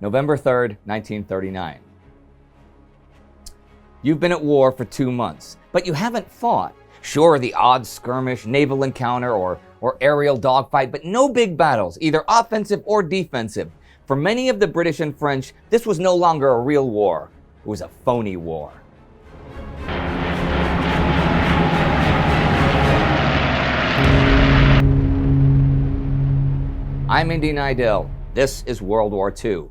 November 3rd, 1939. You've been at war for 2 months, but you haven't fought. Sure, the odd skirmish, naval encounter, or aerial dogfight, but no big battles, either offensive or defensive. For many of the British and French, this was no longer a real war. It was a phony war. I'm Indy Neidell. This is World War II.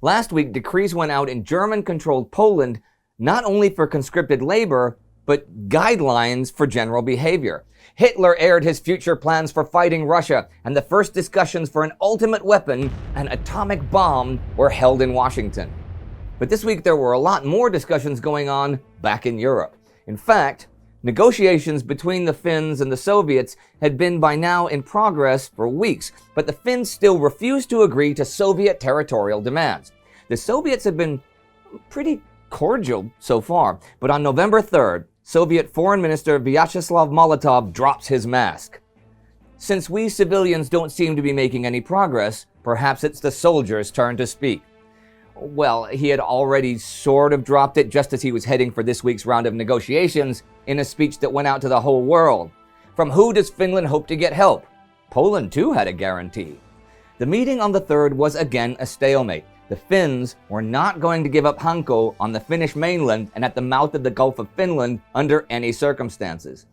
Last week, decrees went out in German-controlled Poland not only for conscripted labor, but guidelines for general behavior. Hitler aired his future plans for fighting Russia, and the first discussions for an ultimate weapon, an atomic bomb, were held in Washington. But this week there were a lot more discussions going on back in Europe. In fact, negotiations between the Finns and the Soviets had been by now in progress for weeks, but the Finns still refused to agree to Soviet territorial demands. The Soviets had been pretty cordial so far, but on November 3rd, Soviet Foreign Minister Vyacheslav Molotov drops his mask. Since we civilians don't seem to be making any progress, perhaps it's the soldiers' turn to speak. Well, he had already sort of dropped it just as he was heading for this week's round of negotiations in a speech that went out to the whole world. From who does Finland hope to get help? Poland too had a guarantee. The meeting on the 3rd was again a stalemate. The Finns were not going to give up Hanko on the Finnish mainland and at the mouth of the Gulf of Finland under any circumstances.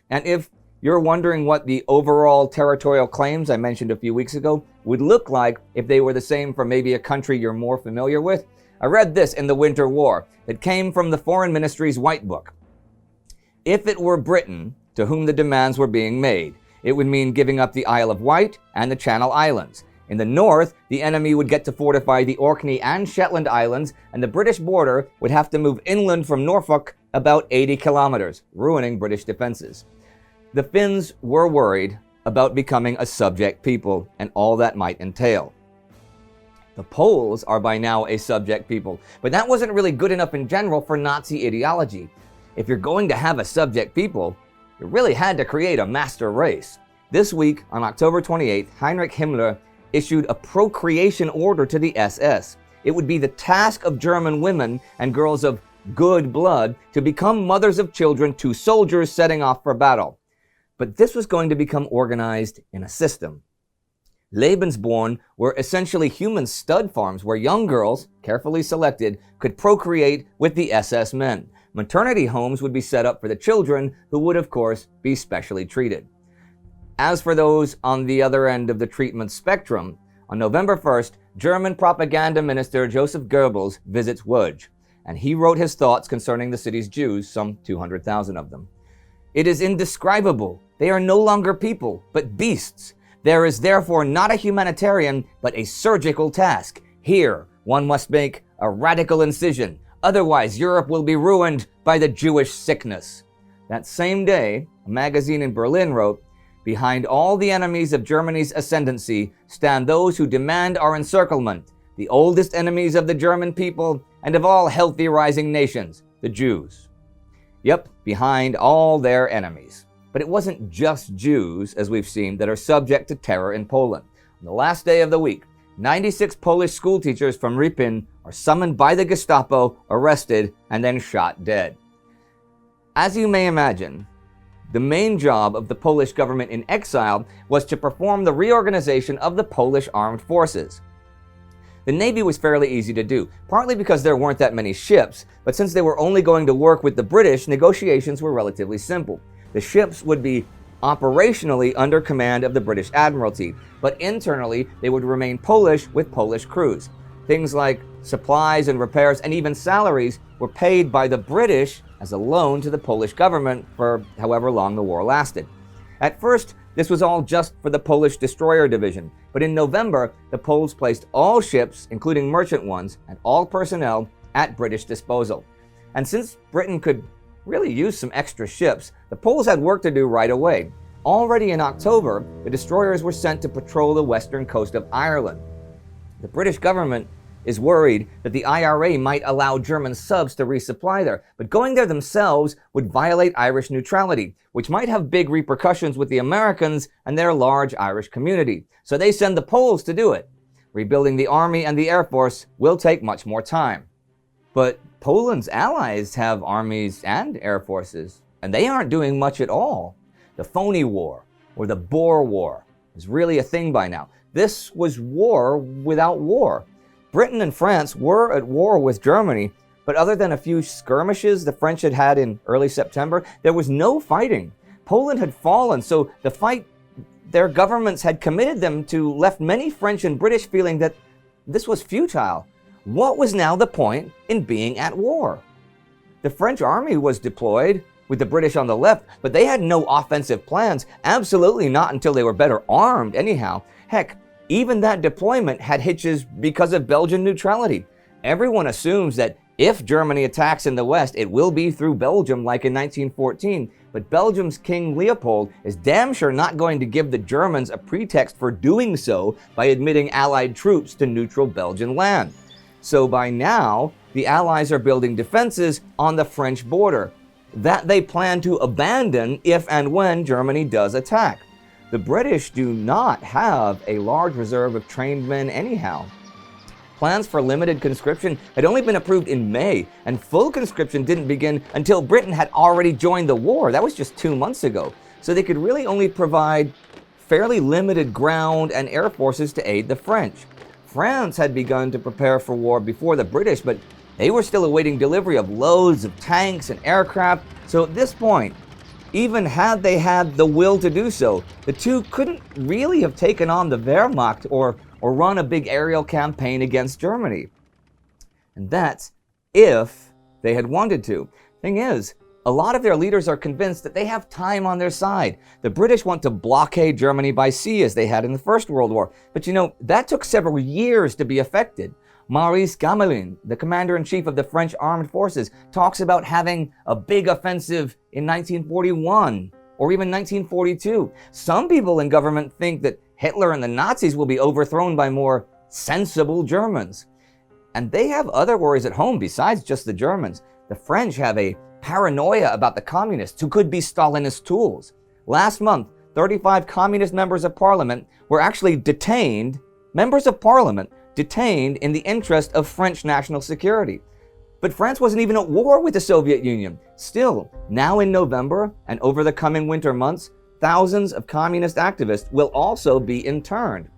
And if you're wondering what the overall territorial claims I mentioned a few weeks ago would look like if they were the same for maybe a country you're more familiar with, I read this in the Winter War. It came from the Foreign Ministry's White Book. If it were Britain to whom the demands were being made, it would mean giving up the Isle of Wight and the Channel Islands. In the north, the enemy would get to fortify the Orkney and Shetland Islands, and the British border would have to move inland from Norfolk about 80 kilometers, ruining British defenses. The Finns were worried about becoming a subject people and all that might entail. The Poles are by now a subject people, but that wasn't really good enough in general for Nazi ideology. If you're going to have a subject people, you really had to create a master race. This week, on October 28th, Heinrich Himmler issued a procreation order to the SS. It would be the task of German women and girls of good blood to become mothers of children to soldiers setting off for battle. But this was going to become organized in a system. Lebensborn were essentially human stud farms where young girls, carefully selected, could procreate with the SS men. Maternity homes would be set up for the children, who would of course be specially treated. As for those on the other end of the treatment spectrum, on November 1st, German propaganda minister Joseph Goebbels visits Łódź, and he wrote his thoughts concerning the city's Jews, some 200,000 of them. It is indescribable. They are no longer people, but beasts. There is therefore not a humanitarian, but a surgical task. Here, one must make a radical incision. Otherwise, Europe will be ruined by the Jewish sickness. That same day, a magazine in Berlin wrote, "Behind all the enemies of Germany's ascendancy stand those who demand our encirclement, the oldest enemies of the German people and of all healthy rising nations, the Jews." Yep, behind all their enemies. But it wasn't just Jews, as we've seen, that are subject to terror in Poland. On the last day of the week, 96 Polish schoolteachers from Rybin are summoned by the Gestapo, arrested, and then shot dead. As you may imagine, the main job of the Polish government in exile was to perform the reorganization of the Polish armed forces. The Navy was fairly easy to do, partly because there weren't that many ships, but since they were only going to work with the British, negotiations were relatively simple. The ships would be operationally under command of the British Admiralty, but internally they would remain Polish with Polish crews. Things like supplies and repairs and even salaries were paid by the British as a loan to the Polish government for however long the war lasted. At first, this was all just for the Polish destroyer division, but in November, the Poles placed all ships, including merchant ones, and all personnel at British disposal. And since Britain could really use some extra ships, the Poles had work to do right away. Already in October, the destroyers were sent to patrol the western coast of Ireland. The British government is worried that the IRA might allow German subs to resupply there, but going there themselves would violate Irish neutrality, which might have big repercussions with the Americans and their large Irish community. So they send the Poles to do it. rebuilding the army and the air force will take much more time. But Poland's allies have armies and air forces, and they aren't doing much at all. The phony war, or the Boer War, is really a thing by now. This was war without war. Britain and France were at war with Germany, but other than a few skirmishes the French had had in early September, there was no fighting. Poland had fallen, so the fight their governments had committed them to left many French and British feeling that this was futile. What was now the point in being at war? The French army was deployed, with the British on the left, but they had no offensive plans, absolutely not until they were better armed anyhow. Heck, even that deployment had hitches because of Belgian neutrality. Everyone assumes that if Germany attacks in the West, it will be through Belgium like in 1914, but Belgium's King Leopold is damn sure not going to give the Germans a pretext for doing so by admitting Allied troops to neutral Belgian land. So by now, the Allies are building defenses on the French border that they plan to abandon if and when Germany does attack. The British do not have a large reserve of trained men anyhow. Plans for limited conscription had only been approved in May, and full conscription didn't begin until Britain had already joined the war. That was just 2 months ago. So they could really only provide fairly limited ground and air forces to aid the French. France had begun to prepare for war before the British, but they were still awaiting delivery of loads of tanks and aircraft, so at this point, even had they had the will to do so, the two couldn't really have taken on the Wehrmacht or run a big aerial campaign against Germany. And that's if they had wanted to. Thing is, a lot of their leaders are convinced that they have time on their side. The British want to blockade Germany by sea as they had in the First World War. But that took several years to be effected. Maurice Gamelin, the commander-in-chief of the French armed forces, talks about having a big offensive in 1941 or even 1942. Some people in government think that Hitler and the Nazis will be overthrown by more sensible Germans. And they have other worries at home besides just the Germans. The French have a paranoia about the communists who could be Stalinist tools. Last month, 35 communist members of parliament were actually detained in the interest of French national security. But France wasn't even at war with the Soviet Union. Still, now in November and over the coming winter months, thousands of communist activists will also be interned.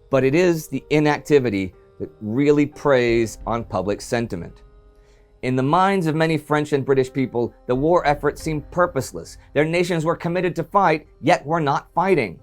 But it is the inactivity that really preys on public sentiment. In the minds of many French and British people, the war effort seemed purposeless. Their nations were committed to fight, yet were not fighting.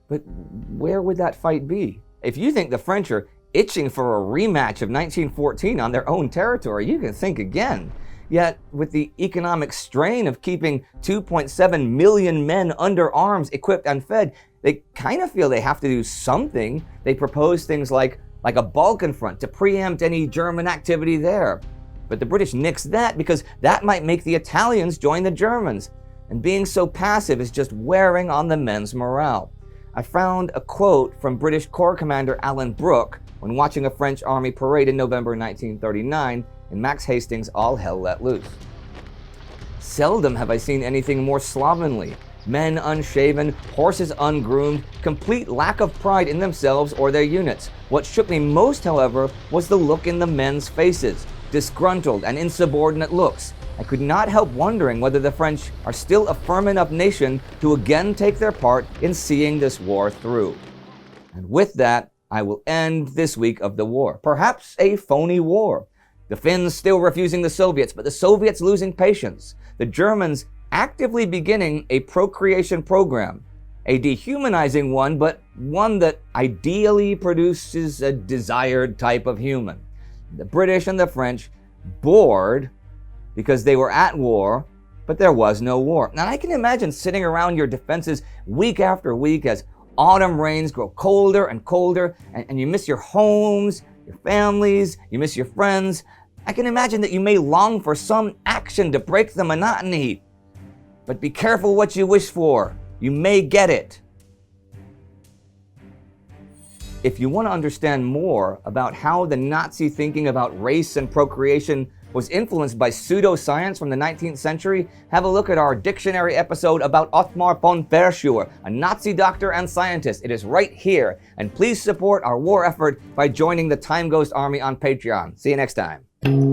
But where would that fight be? If you think the French are itching for a rematch of 1914 on their own territory, you can think again. Yet, with the economic strain of keeping 2.7 million men under arms, equipped and fed, they kind of feel they have to do something. They propose things like a Balkan front to preempt any German activity there. But the British nixed that because that might make the Italians join the Germans. And being so passive is just wearing on the men's morale. I found a quote from British Corps Commander Alan Brooke when watching a French army parade in November 1939 in Max Hastings' All Hell Let Loose. Seldom have I seen anything more slovenly. Men unshaven, horses ungroomed, complete lack of pride in themselves or their units. What shook me most, however, was the look in the men's faces. Disgruntled and insubordinate looks. I could not help wondering whether the French are still a firm enough nation to again take their part in seeing this war through. And with that, I will end this week of the war. Perhaps a phony war. The Finns still refusing the Soviets, but the Soviets losing patience. The Germans actively beginning a procreation program. A dehumanizing one, but one that ideally produces a desired type of human. The British and the French bored because they were at war, but there was no war. Now I can imagine sitting around your defenses week after week as autumn rains grow colder and colder, and you miss your homes, your families, you miss your friends. I can imagine that you may long for some action to break the monotony. But be careful what you wish for. You may get it. If you want to understand more about how the Nazi thinking about race and procreation was influenced by pseudoscience from the 19th century, have a look at our dictionary episode about Ottmar von Verschuer, a Nazi doctor and scientist. It is right here. And please support our war effort by joining the Time Ghost Army on Patreon. See you next time.